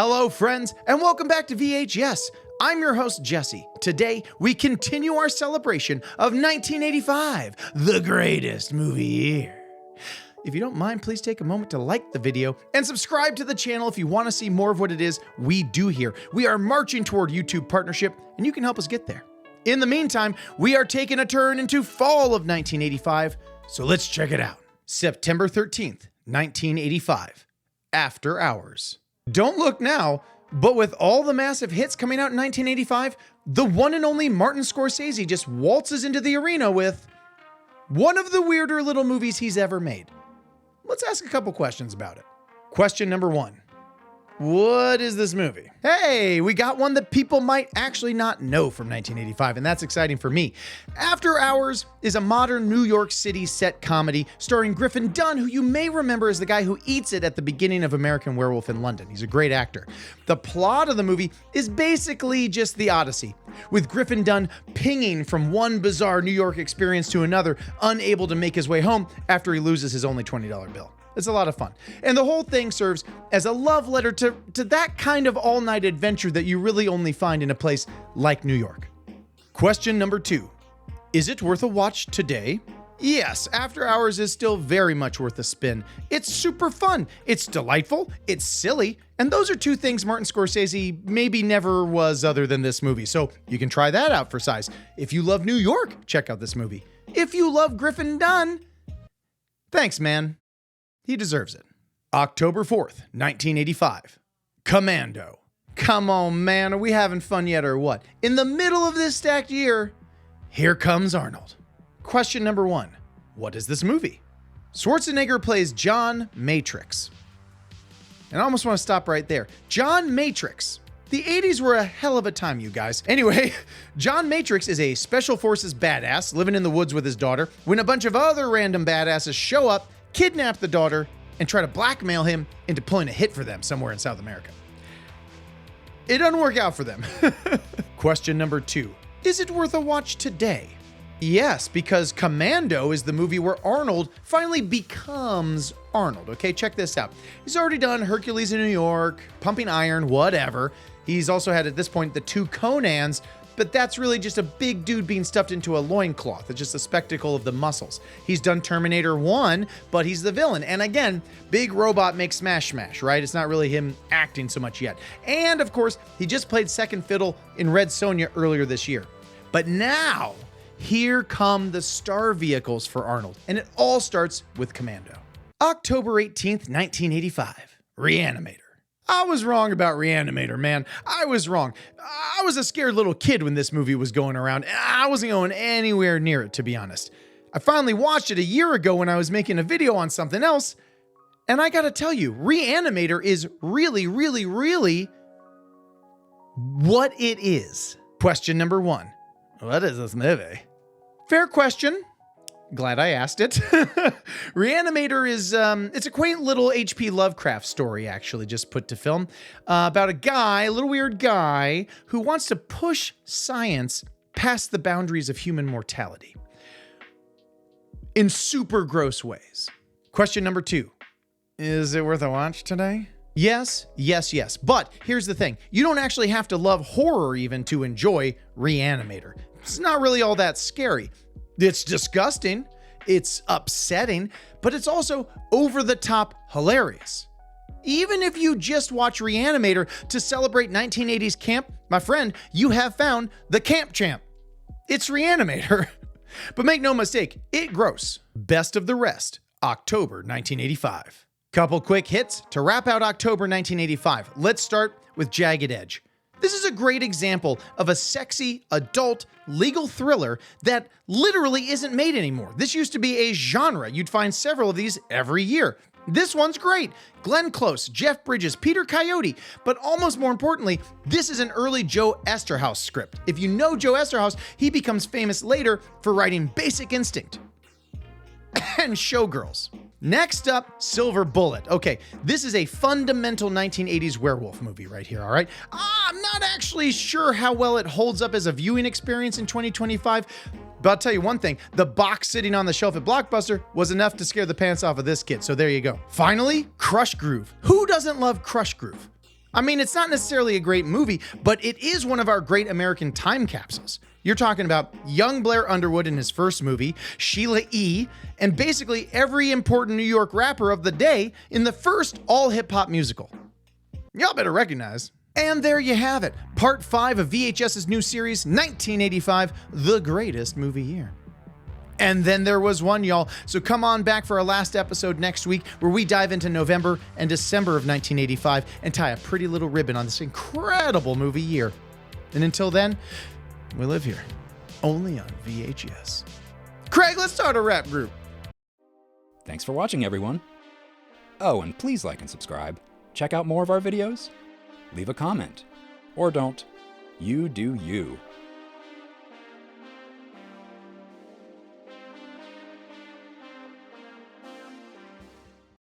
Hello, friends, and welcome back to VHS. I'm your host, Jesse. Today, we continue our celebration of 1985, the greatest movie year. If you don't mind, please take a moment to like the video and subscribe to the channel if you want to see more of what it is we do here. We are marching toward YouTube partnership, and you can help us get there. In the meantime, we are taking a turn into fall of 1985, so let's check it out. September 13th, 1985, After Hours. Don't look now, but with all the massive hits coming out in 1985, the one and only Martin Scorsese just waltzes into the arena with one of the weirder little movies he's ever made. Let's ask a couple questions about it. Question number one. What is this movie? Hey, we got one that people might actually not know from 1985, and that's exciting for me. After Hours is a modern New York City set comedy starring Griffin Dunne, who you may remember as the guy who eats it at the beginning of American Werewolf in London. He's a great actor. The plot of the movie is basically just the Odyssey, with Griffin Dunne pinging from one bizarre New York experience to another, unable to make his way home after he loses his only $20 bill. It's a lot of fun. And the whole thing serves as a love letter to that kind of all-night adventure that you really only find in a place like New York. Question number two. Is it worth a watch today? Yes, After Hours is still very much worth a spin. It's super fun, it's delightful, it's silly, and those are two things Martin Scorsese maybe never was other than this movie, so you can try that out for size. If you love New York, check out this movie. If you love Griffin Dunne, thanks, man. He deserves it. October 4th, 1985. Commando. Come on, man, are we having fun yet or what? In the middle of this stacked year, here comes Arnold. Question number one. What is this movie? Schwarzenegger plays John Matrix. And I almost want to stop right there. John Matrix. The 80s were a hell of a time, you guys. Anyway, John Matrix is a special forces badass living in the woods with his daughter when a bunch of other random badasses show up, kidnap the daughter, and try to blackmail him into pulling a hit for them somewhere in South America. It doesn't work out for them. Question number two. Is it worth a watch today? Yes, because Commando is the movie where Arnold finally becomes Arnold. Okay, check this out. He's already done Hercules in New York, Pumping Iron, whatever. He's also had, at this point, the two Conans, but that's really just a big dude being stuffed into a loincloth. It's just a spectacle of the muscles. He's done Terminator 1, but he's the villain. And again, big robot makes smash, right? It's not really him acting so much yet. And of course, he just played second fiddle in Red Sonja earlier this year. But now, here come the star vehicles for Arnold. And it all starts with Commando. October 18th, 1985, Re-Animator. I was wrong about Re-Animator, man. I was wrong. I was a scared little kid when this movie was going around, and I wasn't going anywhere near it, to be honest. I finally watched it a year ago when I was making a video on something else, and I gotta tell you, Re-Animator is really what it is. Question number one. What is this movie? Fair question. Glad I asked it. Re-Animator is, it's a quaint little H.P. Lovecraft story, actually, just put to film, about a guy, a little weird guy, who wants to push science past the boundaries of human mortality in super gross ways. Question number two. Is it worth a watch today? Yes. But here's the thing. You don't actually have to love horror even to enjoy Re-Animator. It's not really all that scary. It's disgusting, it's upsetting, but it's also over-the-top hilarious. Even if you just watch Re-Animator to celebrate 1980s camp, my friend, you have found the camp champ. It's Re-Animator. But make no mistake, it gross. Best of the rest, October 1985. Couple quick hits to wrap out October 1985. Let's start with Jagged Edge. This is a great example of a sexy, adult, legal thriller that literally isn't made anymore. This used to be a genre. You'd find several of these every year. This one's great. Glenn Close, Jeff Bridges, Peter Coyote, but almost more importantly, this is an early Joe Esterhaus script. If you know Joe Esterhaus, he becomes famous later for writing Basic Instinct and Showgirls. Next up, Silver Bullet. Okay, this is a fundamental 1980s werewolf movie right here, all right? I'm not actually sure how well it holds up as a viewing experience in 2025, but I'll tell you one thing, the box sitting on the shelf at Blockbuster was enough to scare the pants off of this kid, so there you go. Finally, Crush Groove. Who doesn't love Crush Groove? I mean, it's not necessarily a great movie, but it is one of our great American time capsules. You're talking about young Blair Underwood in his first movie, Sheila E., and basically every important New York rapper of the day in the first all-hip-hop musical. Y'all better recognize. And there you have it, part 5 of VHS's new series, 1985, The Greatest Movie Year. And then there was one, y'all. So come on back for our last episode next week where we dive into November and December of 1985 and tie a pretty little ribbon on this incredible movie year. And until then, we live here, only on VHS. Craig, let's start a rap group. Thanks for watching, everyone. Oh, and please like and subscribe. Check out more of our videos. Leave a comment. Or don't. You do you.